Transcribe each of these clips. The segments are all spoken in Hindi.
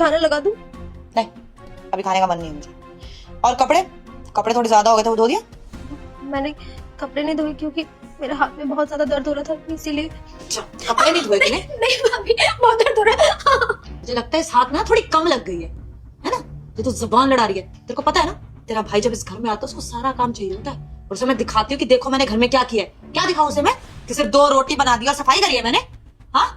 खाना लगा दूं? नहीं, अभी खाने का मन नहीं है मुझे। और कपड़े कपड़े थोड़े ज्यादा हो गए थे, वो धो दिया? मैंने कपड़े नहीं धोए क्योंकि मेरे हाथ में बहुत ज्यादा दर्द हो रहा था, इसीलिए। अच्छा, कपड़े नहीं धोए तूने? नहीं भाभी, बहुत दर्द हो रहा है। मुझे लगता है इस हाथ में ना थोड़ी कम लग गई है ना? ये तो जुबान लड़ा रही है। तेरे को पता है ना, तेरा भाई जब इस घर में आता है उसको सारा काम चाहिए होता है, और उसे मैं दिखाती हूँ कि देखो मैंने घर में क्या किया है। क्या दिखाऊं उसे मैं कि सिर्फ 2 रोटी बना दी और सफाई करी है मैंने? हाँ,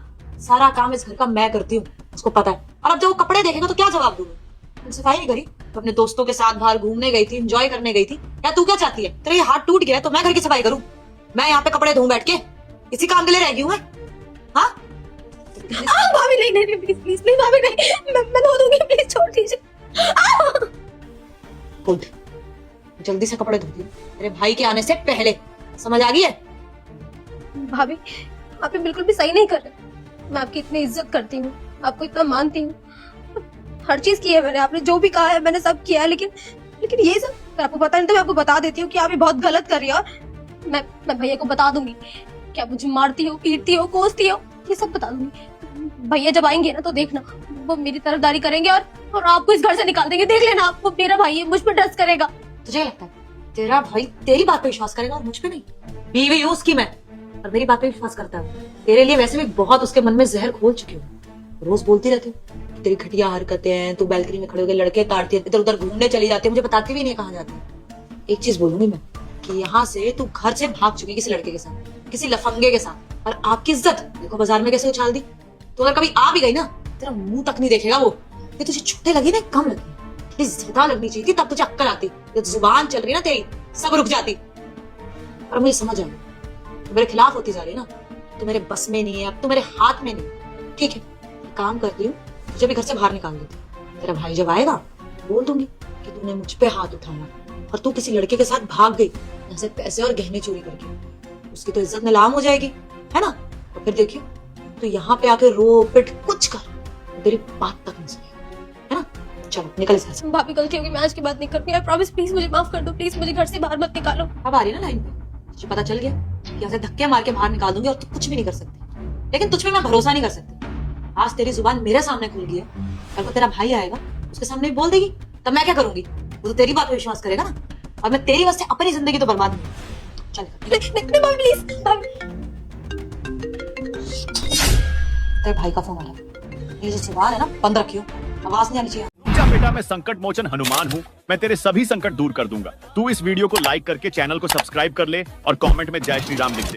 सारा काम इस घर का मैं करती हूँ, उसको पता है। और अब जब वो कपड़े देखेगा तो क्या जवाब दूंगा? सफाई नहीं करी तो अपने दोस्तों के साथ बाहर घूमने गई थी, एंजॉय करने गई थी। या तू क्या चाहती है, तेरा ये हाथ टूट गया है तो मैं घर की सफाई करूं? मैं यहाँ पे कपड़े धोऊं बैठ के? इसी काम के लिए रह गई हूं मैं। हाँ भाभी नहीं नहीं प्लीज प्लीज प्लीज भाभी नहीं, मैं धो दूंगी, प्लीज छोड़ दीजिए। गुड, जल्दी से कपड़े धो दियो तेरे भाई के आने से पहले, समझ आ गई है? भाभी आप ये बिल्कुल भी सही नहीं कर रहे। मैं आपकी इतनी इज्जत करती हूँ, आपको इतना मानती हूँ, हर चीज की है मैंने, आपने जो भी कहा है मैंने सब किया है, लेकिन ये सब अगर आपको पता नहीं तो मैं आपको बता देती हूँ कि आप ये बहुत गलत कर रही हो। मैं भैया को बता दूंगी कि आप मुझे मारती हो, पीटती हो, कोसती हो, ये सब बता दूंगी। भैया जब आएंगे ना तो देखना, वो मेरी तरफदारी करेंगे और आपको इस घर से निकाल देंगे। देख लेना, आपको मेरा भाई है, मुझ पर ट्रस्ट करेगा। तुझे लगता है तेरा भाई तेरी बात पे विश्वास करेगा और मुझ पे नहीं? बीवी हूँ उसकी मैं, और मेरी बात पे विश्वास करता है। तेरे लिए वैसे भी बहुत उसके मन में जहर घोल चुकी हूँ। रोज बोलती रहती हूँ तेरी घटिया हरकतें हैं, तू बैल्कनी में खड़े होकर लड़के ताड़ती है, इधर उधर घूमने चली जाती है, मुझे बताती भी नहीं कहाँ जाती है। एक चीज बोलूंगी मैं कि यहाँ से तू घर से भाग चुकी किसी लड़के के साथ, किसी लफंगे के साथ, और आपकी इज्जत देखो बाजार में कैसे उछाल दी। तो अगर कभी आ भी गई ना, तेरा मुंह तक नहीं देखेगा वो। ये तुझे छोटे लगी ना, कम लगी, ज्यादा लगनी चाहिए थी, तब तुझे अक्कल आती। जब जुबान चल रही ना तेरी, सब रुक जाती। और मुझे समझ आई तो मेरे खिलाफ होती जा रही ना, तो मेरे बस में नहीं है, अब तो मेरे हाथ में नहीं। ठीक है, काम करती हूँ, तुझे भी घर से बाहर निकाल देती। तेरा भाई जब आएगा बोल दूंगी कि तूने मुझ पे हाथ उठाया और तू किसी लड़के के साथ भाग गई, ऐसे पैसे और गहने चोरी करके। उसकी तो इज्जत नीलाम हो जाएगी, है ना? तो फिर देखियो, तो यहाँ पे आके रो पिट कुछ कर, तेरी बात तक नहीं सुनेगा, है ना? चलो निकल इस घर से। भाभी गलती होगी, मैं आज की बात नहीं करती। प्रॉमिस, प्लीज मुझे माफ कर दो, प्लीज मुझे घर से बाहर मत निकालो। अब आ रही है ना लाइन पे, तुझे पता चल गया कि यहाँ से धक्के मार के बाहर निकाल दूंगी और तू कुछ भी नहीं कर सकती। लेकिन तुझ पे मैं भरोसा नहीं कर सकती। आज तेरी जुबान मेरे सामने खुल गई है, कल को तेरा भाई आएगा उसके सामने भी बोल देगी, तब मैं क्या करूंगी? वो तो तेरी बात पे विश्वास करेगा ना, और मैं तेरी वजह से अपनी जिंदगी तो बर्बाद नहीं। चल प्लीज तेरे भाई का फोन आ रहा है, ये जो जुबान है ना बंद रखियो, आवाज नहीं आनी चाहिए। बेटा, मैं संकट मोचन हनुमान हूँ, मैं तेरे सभी संकट दूर कर दूंगा। तू इस वीडियो को लाइक करके चैनल को सब्सक्राइब कर ले और कमेंट में जय श्री राम लिख दे।